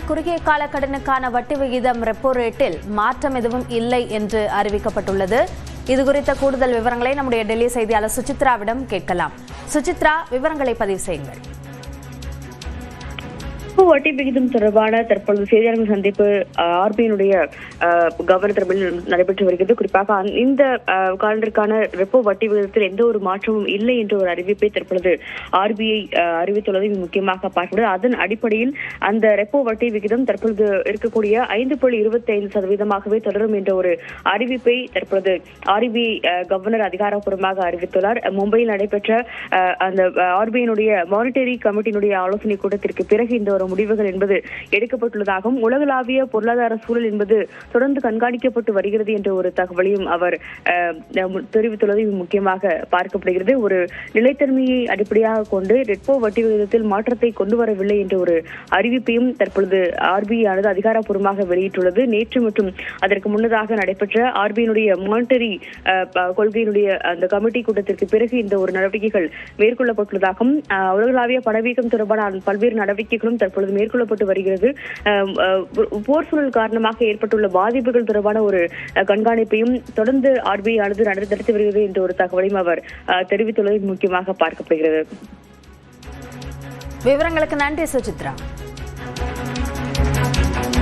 குறுகிய கால கடனுக்கான வட்டி விகிதம் ரெப்போ ரேட்டில் மாற்றம் எதுவும் இல்லை என்று அறிவிக்கப்பட்டுள்ளது. இதுகுறித்த கூடுதல் விவரங்களை நம்முடைய டெல்லி செய்தியாளர் சுசித்ராவிடம் கேட்கலாம். சுசித்ரா, விவரங்களை பதிவு செய்யுங்கள். வட்டி விகிதம் தொடர்பான தற்பொழுது செய்தியாளர்கள் சந்திப்பு ஆர்பிஐனுடைய கவர்னர் தலைமையில் நடைபெற்று வருகிறது. குறிப்பாக இந்த காலத்திற்கான ரெப்போ வட்டி விகிதத்தில் எந்த ஒரு மாற்றமும் இல்லை என்ற ஒரு அறிவிப்பை தற்பொழுது ஆர்பிஐ அறிவித்துள்ளதை முக்கியமாக பார்க்கிறது. அதன் அடிப்படையில் அந்த ரெப்போ வட்டி விகிதம் தற்பொழுது இருக்கக்கூடிய 5.25% தொடரும் என்ற ஒரு அறிவிப்பை தற்பொழுது ஆர்பிஐ கவர்னர் அதிகாரப்பூர்வமாக அறிவித்துள்ளார். மும்பையில் நடைபெற்ற அந்த ஆர்பிஐனுடைய மானிட்டரி கமிட்டியினுடைய ஆலோசனை கூட்டத்திற்கு பிறகு இந்த ஒரு முடிவுகள் என்பது எடுக்கப்பட்டுள்ளதாகவும் உலகளாவிய பொருளாதார சூழல் என்பது தொடர்ந்து கண்காணிக்கப்பட்டு வருகிறது என்ற ஒரு தகவலையும் அவர் தெரிவித்துள்ளது முக்கியமாக பார்க்கப்படுகிறது. ஒரு நிலைத்தன்மையை அடிப்படையாக கொண்டு ரெப்போ வட்டி விகிதத்தில் மாற்றத்தை கொண்டு வரவில்லை என்ற ஒரு அறிவிப்பையும் தற்பொழுது ஆர்பிஐ ஆனது அதிகாரப்பூர்வமாக வெளியிட்டுள்ளது. நேற்று மற்றும் அதற்கு முன்னதாக நடைபெற்ற ஆர்பிஐனுடைய மானிட்டரி கொள்கையினுடைய அந்த கமிட்டி கூட்டத்திற்கு பிறகு இந்த ஒரு நடவடிக்கைகள் மேற்கொள்ளப்பட்டுள்ளதாகவும் உலகளாவிய பணவீக்கம் தொடர்பான பல்வேறு நடவடிக்கைகளும் தற்பொழுது மேற்கொள்ளப்பட்டு வருகிறது. போர் சூழல் காரணமாக ஏற்பட்டுள்ள பாதிப்புகள் தொடர்பான ஒரு கண்காணிப்பையும் தொடர்ந்து ஆர்பிஐ ஆனது நடத்தி வருகிறது என்ற ஒரு தகவலையும் அவர் தெரிவித்துள்ளது முக்கியமாக பார்க்கப்படுகிறது. விவரங்களுக்கு நன்றி சுசித்ரா.